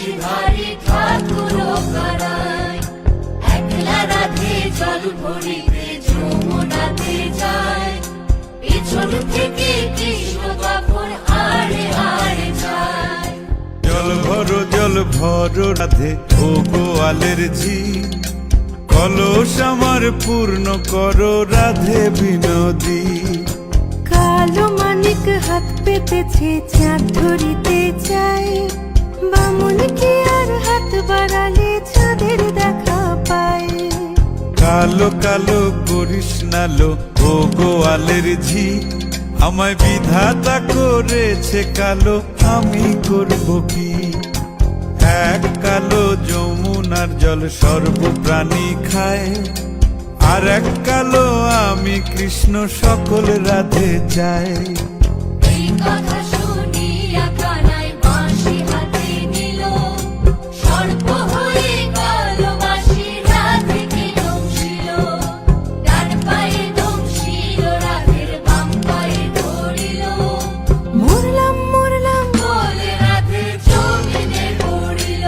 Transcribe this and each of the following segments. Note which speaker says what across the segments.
Speaker 1: বাঁশিধারী ঠাকুর কানাই, একলা রাধে জল ভরিতে যমুনাতে যায়, পিছন থেকে কৃষ্ণ তখন আড়ে আড়ে যায়।
Speaker 2: জল ভরো রাধে ও গোয়ালের ঝি, কলস আমার পূর্ণ করো রাধে বিনোদী।
Speaker 3: কালো মানিক হাত পেতেছে চাঁদ ধরিতে চায়, বামুন কি আর হাত বাড়ালে চাঁদের দেখা পায়।
Speaker 2: কালো কালো করিস নালো ও গোয়ালের ঝি, আমায় বিধাতা করেছে কালো, আমি করব কি? এক কালো যমুনার জল সর্বপ্রাণী খায়, আর এক কালো আমি কৃষ্ণ সকল রাধে চাই।
Speaker 1: এই কথা শুনিয়া কানাই বাঁশি হাতে নিল, সর্প হয়ে কালো বাঁশি রাধেকে দংশিল। ডান পায়ে দংশিল রাধের, বাম পায়ে ধরিল,
Speaker 3: মরলাম মরলাম
Speaker 1: বলে রাধে জমিনে পড়িল।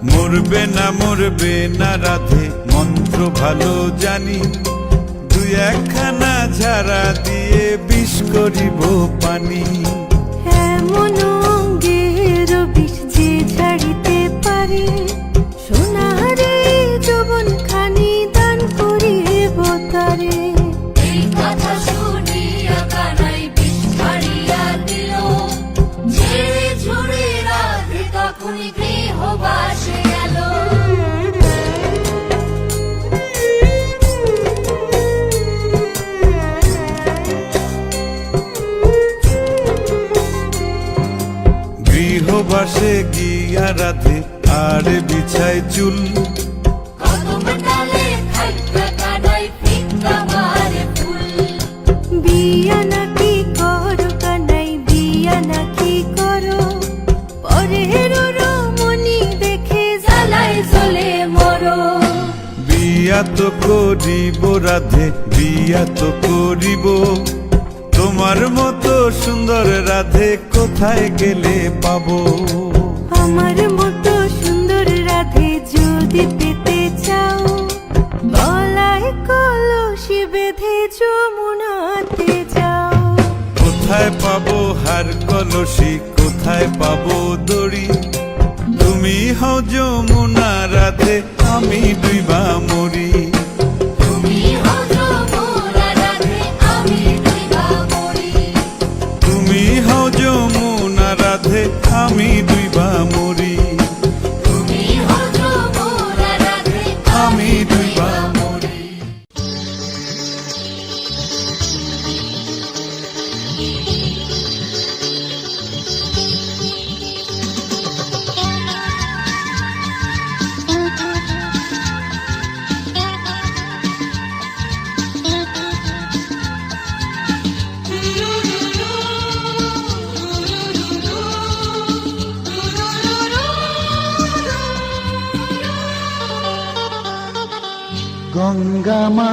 Speaker 2: মরবে না রাধে মন্ত্র ভালো জানি, দুই একখানা ঝাড়া দিয়ে বিষ করিব পানি।
Speaker 3: এমন অঙ্গের বিষ যে ঝাড়িতে পারে, সোনারে যৌবন খানি দান করিব তারে।
Speaker 1: এই কথা শুনিয়া কানাই বিষ ছাড়িয়া দিল, ঝেড়ে ঝুড়ে রাধে তখনই গৃহবাসে গেল।
Speaker 2: গৃহবাসে গিয়া রাধে আর বিছায় চুল,
Speaker 1: কদম ডালে খাইয়া কানাই ফিক্কা মারে ফুল।
Speaker 3: বিয়া নাকি করো কানাই, বিয়া নাকি করো, পরের রমণী দেখে
Speaker 1: জ্বালায় জ্বলে মরো।
Speaker 2: বিয়া তো করিব রাধে, বিয়া তো করিব, তোমার মতো সুন্দর রাধে কোথায় গেলে পাবো?
Speaker 3: আমার মতো সুন্দর রাধে যদি পেতে চাও, গলায় কলসি বেঁধে যমুনাতে যাও।
Speaker 2: কোথায় পাবো হার কলসি, কোথায় পাবো দড়ি? তুমি হও যমুনা রাধে, আমি ডুইবা মরি।
Speaker 1: তুমি হও যমুনা রাধে, আমি ডুইবা মরি।
Speaker 2: তুমি হও যমুনা রাধে, আমি ডুইবা মরি।
Speaker 1: তুমি হও যমুনা রাধে,
Speaker 2: আমি ডুইবা মরি।
Speaker 4: গঙ্গামা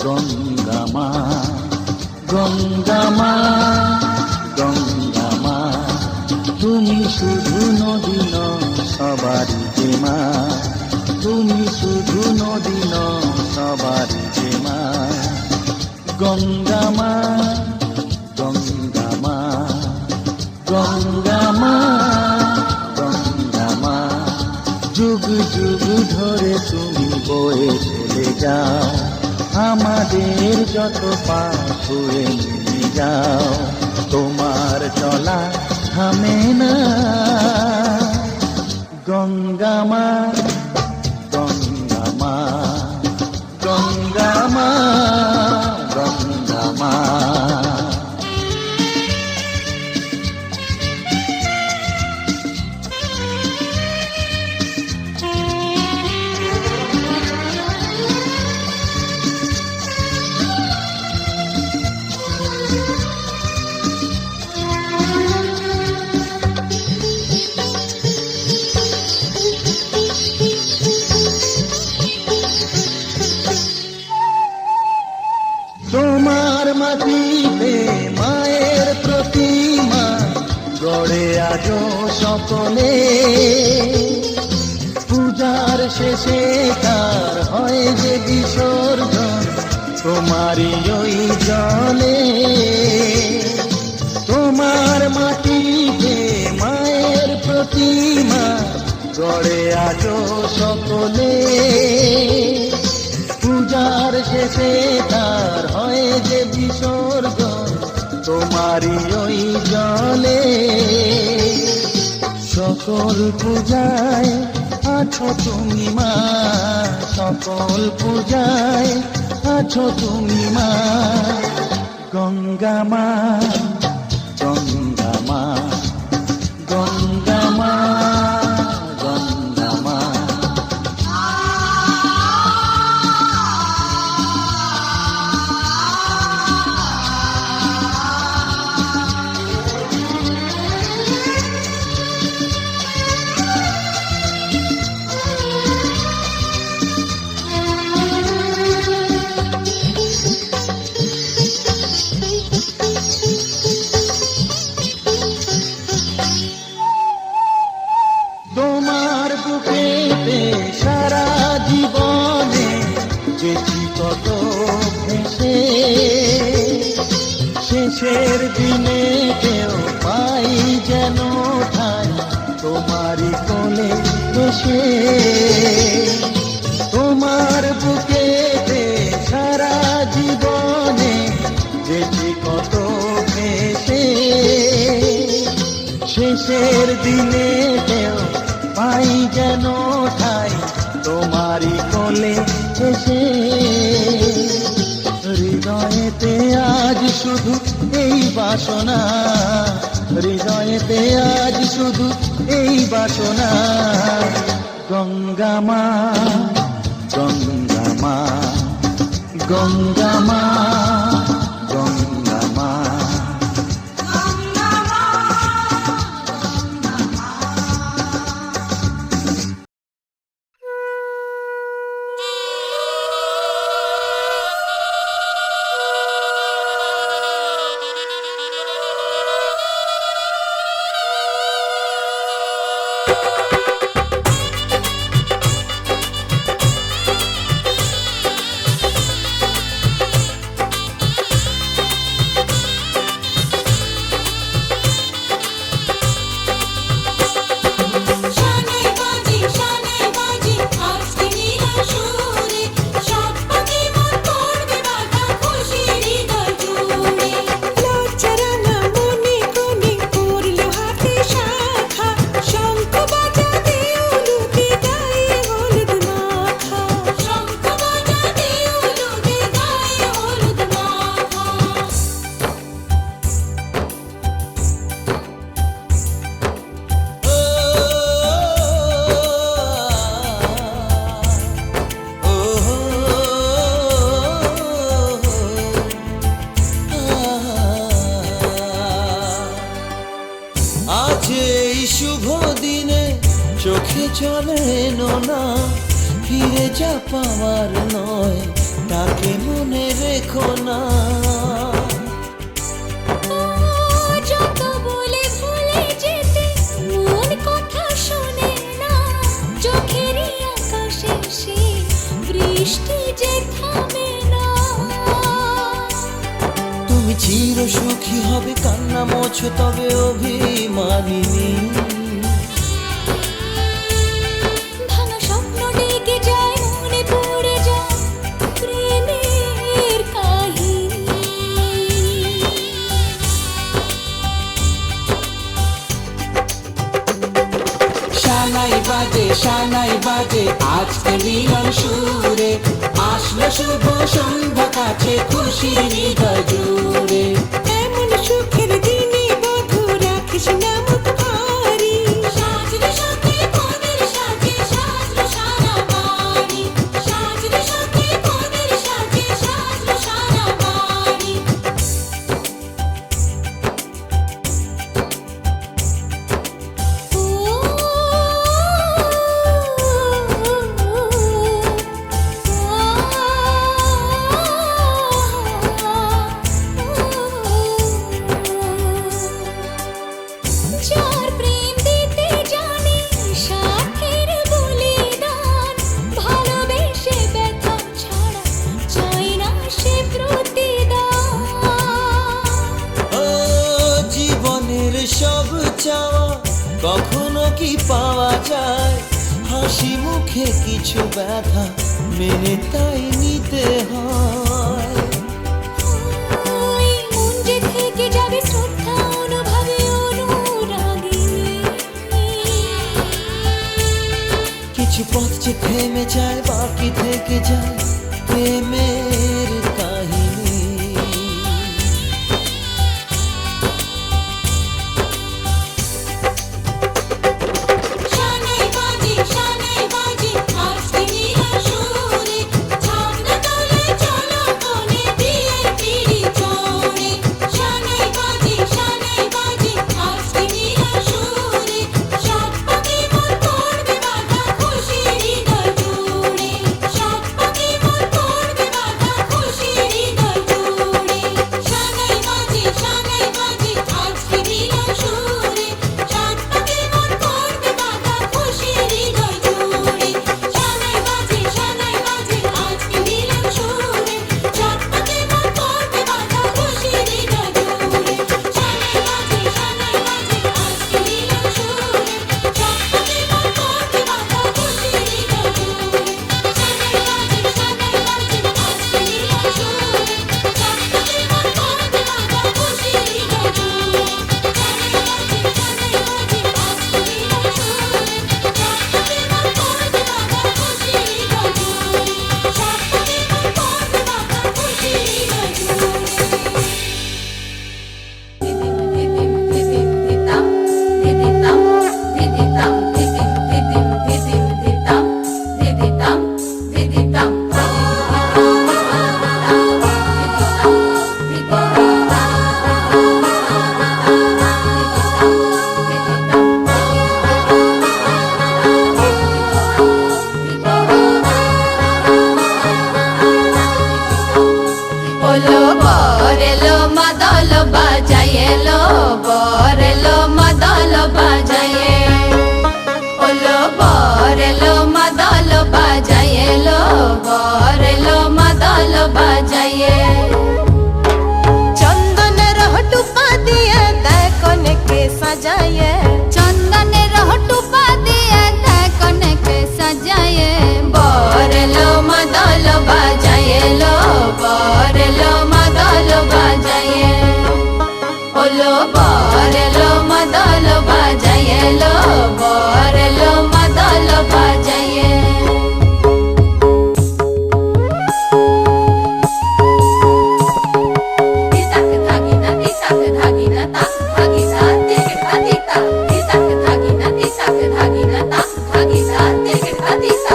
Speaker 4: গঙ্গামা গঙ্গামা গঙ্গামা, তুমি শুধু নদী নও সবারই যে মা, তুমি শুধু নদী নও সবারই যে মা। গঙ্গামা গঙ্গামা গঙ্গামা গঙ্গামা, যুগ যুগ ধরে তুমি বয়ে চলে যাও, আমাদের যত পাপ ছুঁয়ে নিয়ে যাও। তোমার চলা থামে না, গঙ্গামা গঙ্গামা গঙ্গামা গঙ্গামা। তোমার মাটিতে মায়ের প্রতিমা, গড়ে আজো সকলে পূজার শেষে তার হয় যে বিসর্জন তোমারই ওই জলে তোমার মাটিতে মায়ের প্রতিমা গড়ে আজো সকলে পূজার শেষে তার হয় যে বিসর্জন তোমারই ওই জলে সকল পূজায় আছো তুমি মা সকল পূজায় আছো তুমি মা গঙ্গা মা গঙ্গা মা গঙ্গা মা গঙ্গা মা তোমার বুকেতে সারা জীবনে যেছি কত ভেসে শেষের দিনে কেউ পাই যেন ঠাই তোমারই কোলে বসে তোমার বুকেতে সারা জীবনে যেছি কত ভেসে শেষের দিনে কেউ পাই যেন ঠাই তোমারই কোলে এসে হৃদয়েতে আজ শুধু এই বাসনা হৃদয়েতে আজ শুধু এই বাসনা গঙ্গা মা গঙ্গা মা গঙ্গা মা গঙ্গা মা
Speaker 1: শানে বাজি আজকে নীলা সুরে সব পাখি মন করবে বাধা খুশি হৃদয় জুড়ে
Speaker 3: লজ্জারানা মনে কোণে পড়লো হাতে শাখা শঙ্খ বাজাতে উলুকে গায়ে হলুদ মাখা
Speaker 1: শঙ্খ বাজাতে উলুদে গায়ে হলুদ মাখা
Speaker 5: আজ এই শুভ দিনে চোখে চলে না ফিরে যা পাওয়ার নয় তাকে মনে রেখো না
Speaker 1: যত বলে ভুলে যেতে মন কথা শোনে না চোখেরই আকাশে সে বৃষ্টি যে থামে না
Speaker 5: তুমি চির সুখী হবে কান্না মোছো তবে অভিমানিনী
Speaker 1: ভাঙা স্বপ্ন ডেকে যায় মনে পড়ে যায় প্রেমের কাহিনী
Speaker 5: শানাই বাজে আজকে মিলন সুরে আসলো শুভ সন্ধ্যা কাছে খুশি হৃদয় জুড়ে
Speaker 3: এমন সুখের দিনে বধূ রাখিস না মুখ ভারী
Speaker 1: সাজরে সাথে কোনের সাজে সাজলো সারা বাড়ি সাজরে সাথে কোনের সাজে সাজলো সারা বাড়ি
Speaker 6: কখনো কি পাওয়া যায় হাসি মুখে কিছু ব্যথা মেনে তাই নিতে হয়।
Speaker 1: ওই মন যে থেকে যাবে শ্রদ্ধা অনুভবে অনুরাগিনী।
Speaker 6: কিছু পথ যে থেমে যায় বাকি থেকে যায় প্রেমের কাহিনী।
Speaker 1: শানাই বাজে আজকে নীলা সুরে, ছাগনা তোলে চলো কোণে বিয়ের পিঁড়ি চড়ে। শানাই বাজে আজকে নীলা সুরে, সাত পাকে মন করবে বাঁধা খুশির হৃদয় জুড়ে। সাত পাকে মন করবে বাঁধা খুশির হৃদয় জুড়ে। শানাই বাজে আজকে নীলা সুরে, সাত পাকে মন করবে বাঁধা খুশির হৃদয় জুড়ে। শানাই বাজে আজকে নীলা সুরে, সাত পাকে মন করবে বাঁধা খুশির হৃদয় জুড়ে। শানাই বাজে আজকে নীলা সুরে, সাত পাকে মন করবে বাঁধা খুশির হৃদয় জুড়ে। শানাই বাজে আজকে নীলা সুরে, সাত পাকে মন করবে বাঁধা খুশির হৃদয় জুড়ে।
Speaker 7: ওলো বরেলো মাদল বাজায়েলো, বরেলো মাদল বাজায়ে। ওলো বরেলো মাদল বাজায়েলো, বরেলো মাদল বাজায়ে।
Speaker 3: চন্দনের হটুপা দিয়ে দেয় কনেকে সাজায়ে,
Speaker 7: চন্দনের হটুপা দিয়ে দেয় কনেকে সাজায়ে। বরেলো মাদল বাজায়েলো, বরেলো মাদল বাজায়ে। ওলো বরেলো মাদল বাজায়েলো, বরেলো মাদল বাজায়ে। তিতাক ধাগিনা তিতাক ধাগিনা তাক ধাগিনা তিক ধাদিতা। তিতাক ধাগিনা তিতাক ধাগিনা তাক ধাগিনা তিক ধাদিতা।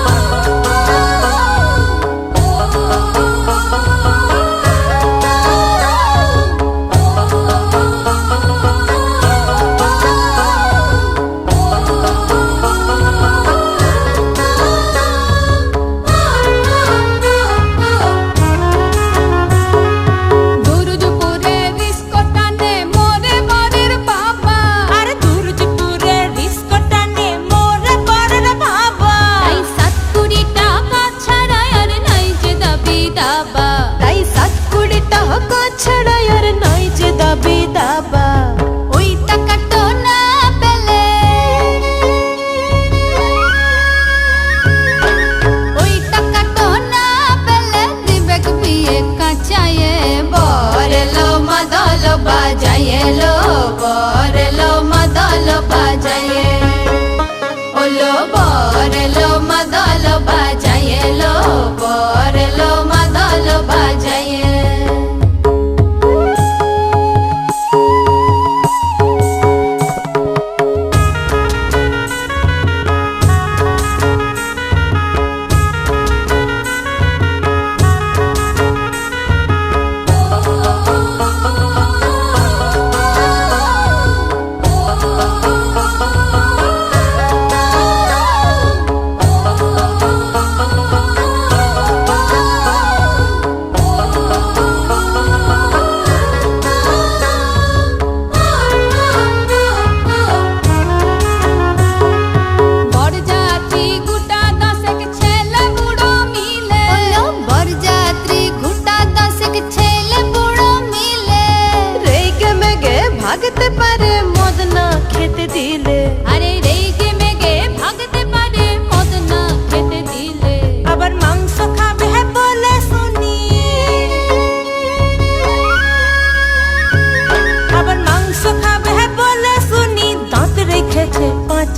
Speaker 1: ও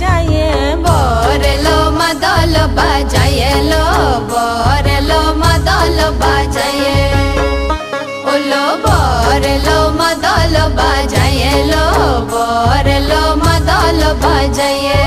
Speaker 3: সাজায়ে
Speaker 7: বরেলো মাদল বাজায়ে লো বরেলো মাদল বাজায়ে ওলো বরেলো মাদল বাজায়ে লো বরেলো মাদল বাজায়ে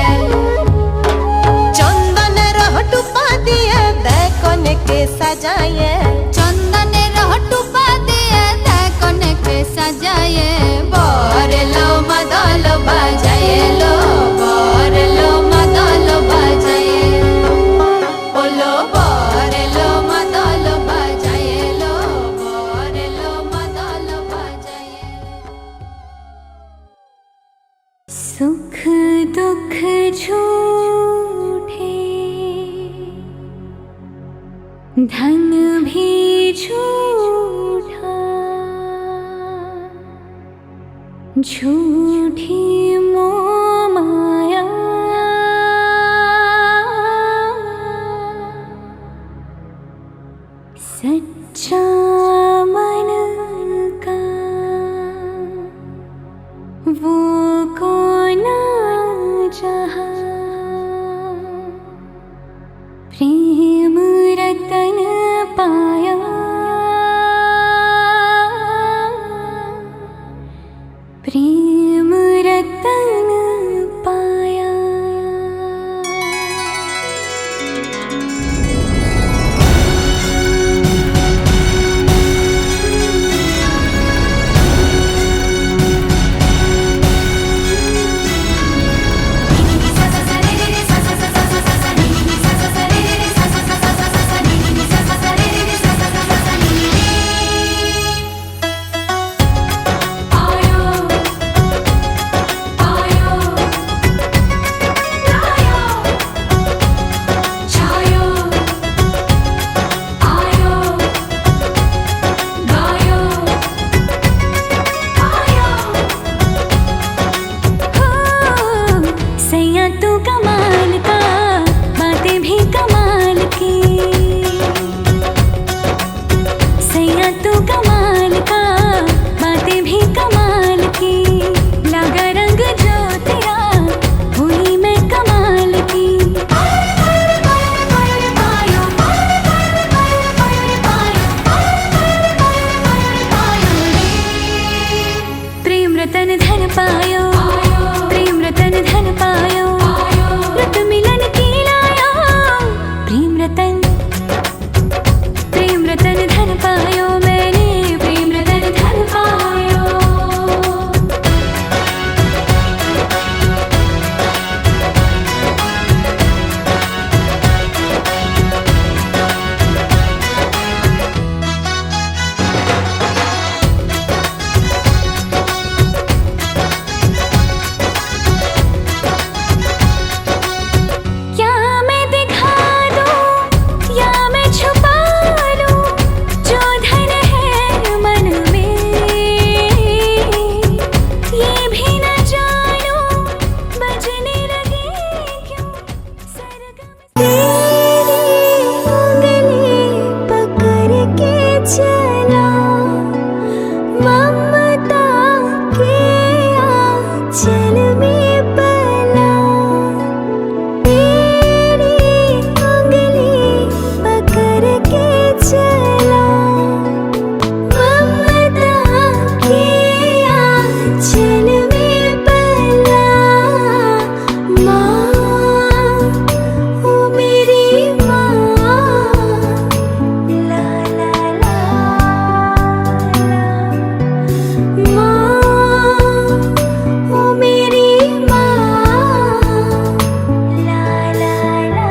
Speaker 3: চন্দনের টুপা দিয়ে দেখনকে সাজায়ে
Speaker 7: চন্দনের টুপা দিয়ে দেখনকে সাজায়ে বরেলো মাদল বাজায়ে লো বরেলো মাদল বাজায়ে ওলো বরেলো মাদল বাজায়ে লো বরেলো মাদল বাজায়ে
Speaker 8: सुख दुख झूठे धन भी झूठा झूठी मोह माया सच्चा मन का वो कौन जहाँ प्रेम रतन पाया प्रेम रतन पाया सैया तू कमाल का बातें भी कमाल की सैया तू कमाल का बातें भी कमाल की लगा रंग जो तेरा हुई मैं कमाल की प्रेम रतन धन पायो प्रेम रतन धन पायो रत मिलन की लायो प्रेम रतन धन पायो मैंने प्रेम रतन धन पायो क्या मैं दिखा दूं या मैं छुपा लूं जो धन है मन में ये भी न जानूं बजने लगे क्यों सरगम तेरी उंगली पकड़ के चला ममता के आंचल में पला तेरी उंगली पकड़ के चला ममता के आंचल में पला माँ ओ मेरी माँ ला ला ला माँ ओ मेरी माँ ला ला ला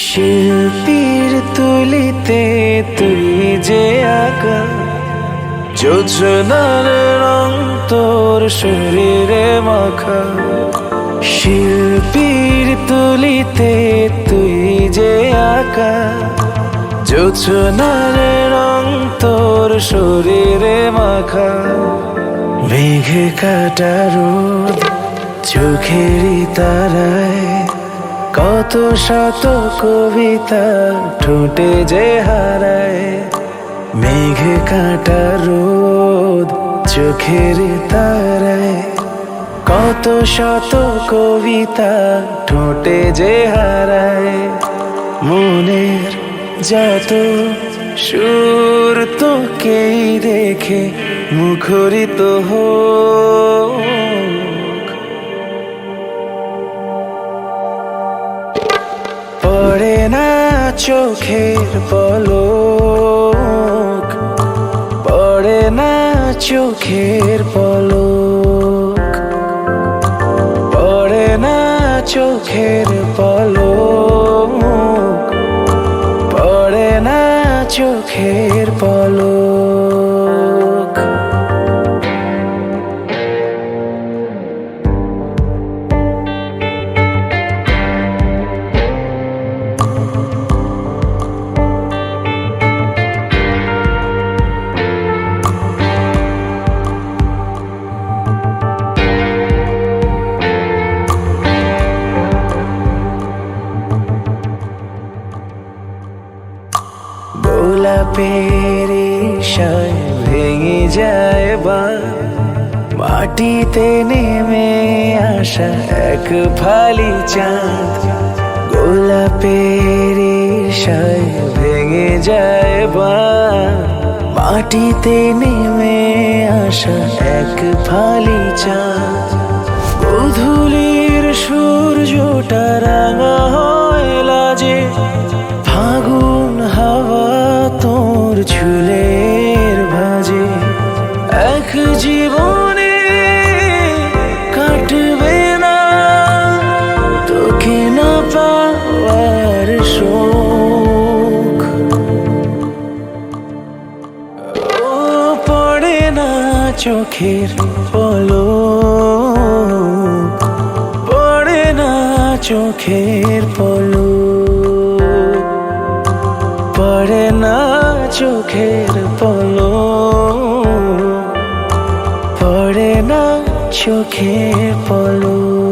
Speaker 6: শিল্পীর তুলিতে তুই যে আঁকা যোজনার রং তোর শরীরে মাখা শিল্পীর তুলিতে তুই যে আঁকা যোজনার রং তোর শরীরে মাখা মেঘে কাটা রোদ চোখেরই তারায় কত কত শত কবিতা ঠোঁটে যে হারায়, মেঘ কাঁটা রোদ চোখের তারায়। কত শত কবিতা ঠোঁটে যে হারায়, মনের যত সুর তোকেই দেখে মুখরিত হোক। পড়ে না চোখের পলক, পড়ে না চোখের পলক, পড়ে না চোখের পলক, পড়ে না চোখের পলক। গোলাপের ঈশায় ভেঙে যায় বাঁধ, মাটিতে নেমে আসা এক ফালি চাঁদ। গোলাপের ঈশায় ভেঙে যায় বাঁধ, মাটিতে নেমে আসা এক ফালি চাঁদ। গোধূলির সূর্যটা রাঙা হয় লাজে, ফাগুন হাওয়া তোর চুলের ভাঁজে। এক জীবনে কাটবে না তোকে না পাওয়ার শোক। ও পড়ে না চোখের পলক, পড়ে না চোখের পলক, পড়ে না চোখের পলক, পড়ে না চোখের পলক।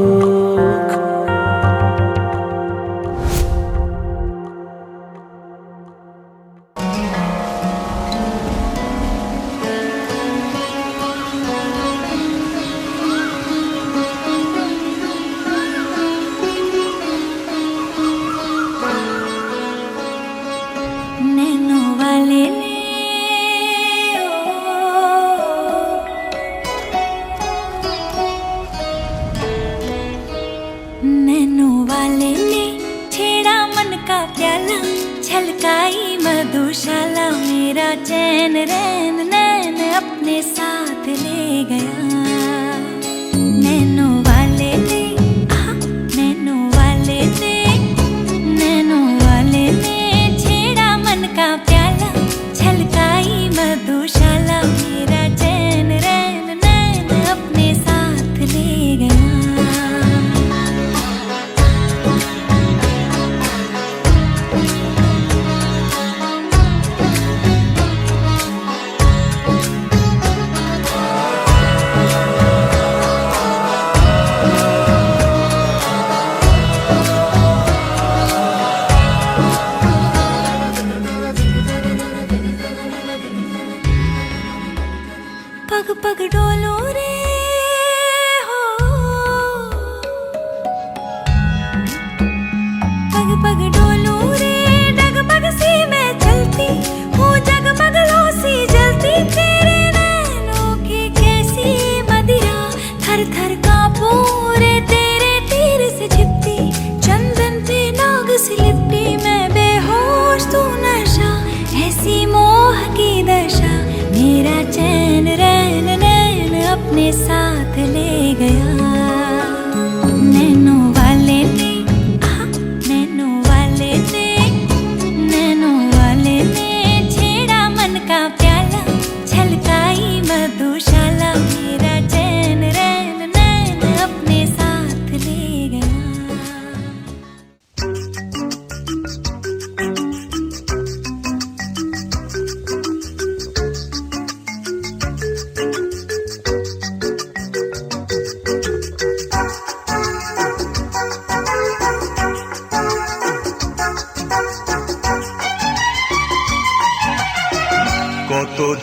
Speaker 8: नैनों वाले ने नैनों वाले ने छेड़ा मन का प्याला, छलकाई मधुशाला। मेरा चैन रैन नैन अपने साथ ले गया। नैनों वाले ने नैनों वाले ने नैनों वाले ने छेड़ा मन का प्याला, छलकाई मधुशाला। मेरा चैन रैन नैन अपने साथ ले गया। पग पग डोलो रे हो, पग पग डोलो रे। डगमग सी मैं चलती हूँ, जगमग लो सी जलती। तेरे नैनों की कैसी मदिरा, थर थर कांपूं रे तेरे तीर से छिपती। चंदन पे नाग सी लिपटी मैं बेहोश तू नशा, ऐसी मोह की दशा। मेरा चैन रैन नैन अपने साथ ले गया। नैनों वाले ने नैनों वाले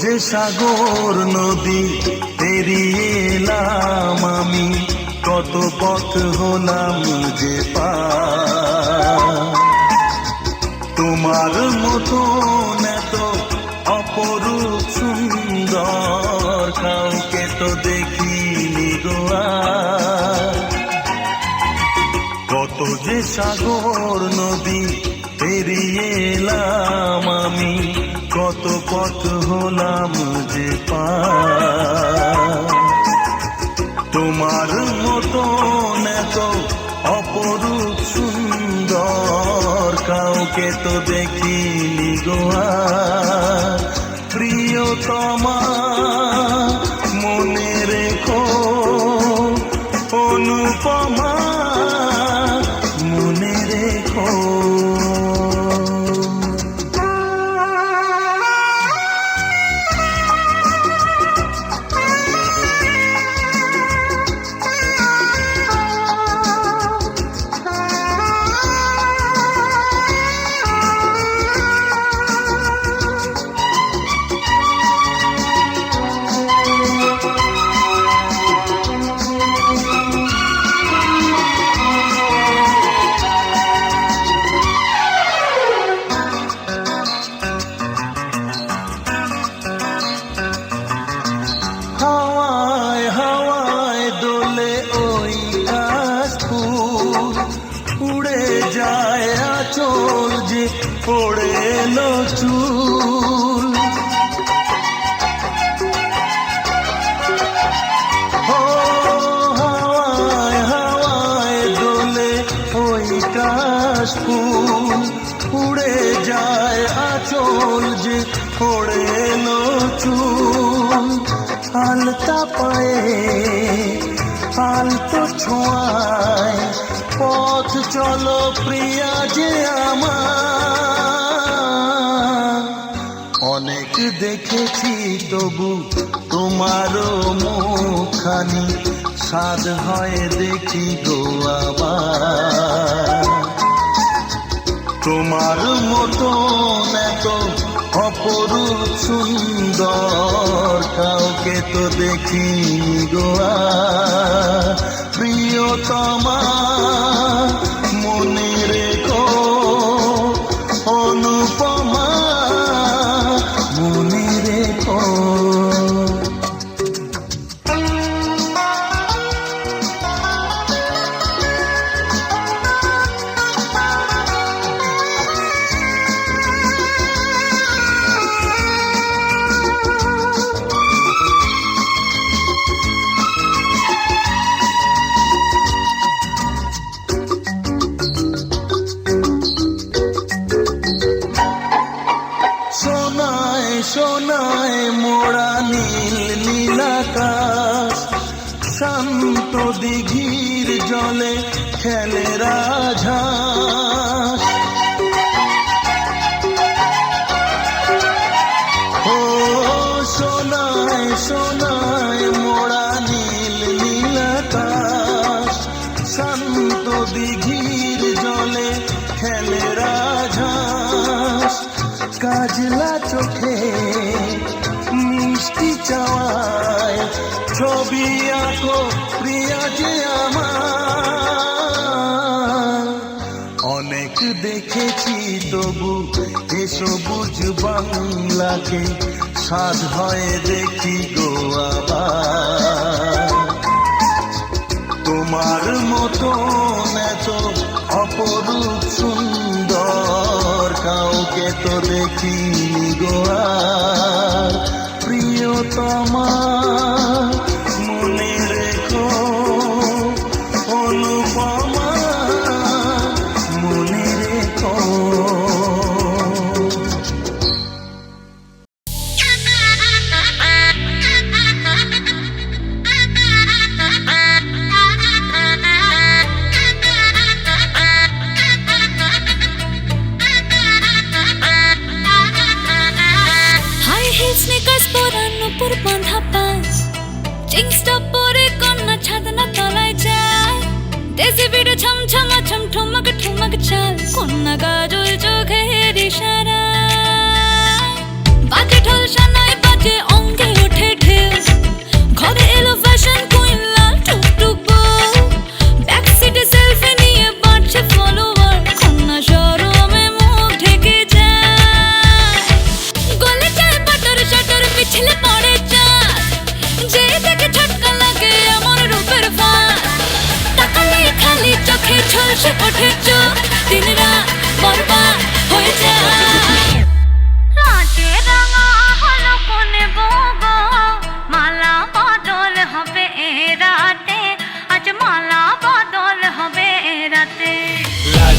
Speaker 4: যে সাগর নদী পেরিয়ে এলাম আমি, কত পথ হলাম যে পার। তোমার মতন এত অপরূপ সুন্দর কাউকে তো দেখিনি গো আর। কত যে সাগর নদী পেরিয়ে এলাম আমি, কত পথ হলাম যে পার। তোমার মতন এত অপরূপ সুন্দর কাউকে তো দেখিনি গো আর। প্রিয়তমা মনে রেখো, অনুপমা মনে রেখো। হাওয়ায় হাওয়ায় দোলে ওই কাশফুল, উড়ে যায় আঁচল যে পড়ে এলো চুল। ও হাওয়ায় হাওয়ায় দোলে ওই কাশফুল, উড়ে যায় আঁচল যে পড়ে এলো চুল। আলতা পায়ে আলতো ছোঁয়ায় পথ চলো প্রিয়া যে আমার। অনেক দেখেছি তবু তোমারও মুখখানি, সাধ হয় দেখি গো আবার। তোমার মতন এত অপরূপ সুন্দর কাউকে তো দেখিনি গো আর। প্রিয়তমা মনে রেখো, অনুপমা মনে রেখো। সোনায় সোনায় মোড়া নীল নীলাকাশ, শান্ত দিঘির জলে খেলে রাজহাঁস। ও সোনায় সোনায় মোড়া নীল নীলাকাশ, শান্ত দিঘির জলে খেলে রাজহাঁস। কাজলা চোখে মিষ্টি চাওয়ায় ছবি আঁকো প্রিয়া যে আমার। অনেক দেখেছি তবু এ সবুজ বাংলাকে, সাধ হয় দেখি গো আবার। তোমার মতন এত অপরূপ সুন্দর কাউকে তো দেখিনি গো আর। প্রিয়তমা মনে রেখো, অনুপমা মনে রেখো।
Speaker 8: হাই হিল স্নিকার্স পরানো পর বাঁধা পাঁচ,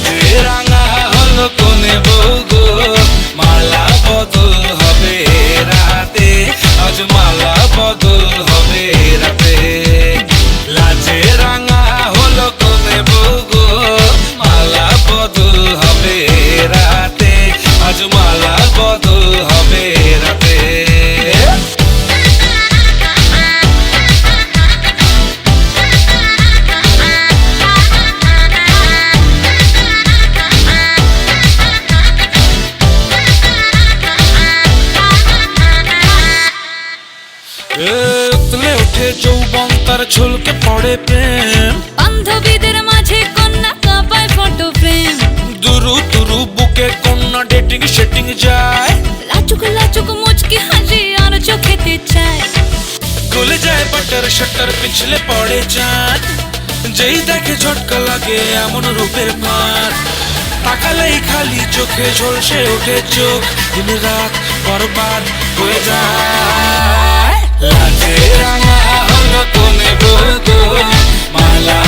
Speaker 9: লাজে রাঙা হলো কোনে বউ গো মালা বদল হবে রাতে আজ মালা বদল হবে রাতে লাজে রাঙা হলো কোনে বউ গো মালা বদল হবে রাতে আজ মালা বদল হবে রাতে উতলে ওঠে যৌবন তার ঝুলকে পড়ে প্রেম
Speaker 8: বান্ধবীদের মাঝে কন্যা কাঁপায় ফটো ফ্রেম
Speaker 9: দুরু দুরু বুকে কন্যা ডেটিং সেটিং যায়
Speaker 8: লাচুক লাচুক মুচকি হাসি আর চোখেতে চায়
Speaker 9: গলে যায় বাটার শাটার পিছলে পড়ে চাঁদ যেই দেখে ঝটকা লাগে এমন রূপের মার তাকালেই খালি চোখে ঝলসে ওঠে চোখ দিন রাত বরবাদ হয়ে যায় লাজে রাঙা হলো কোনে বউ গো মালা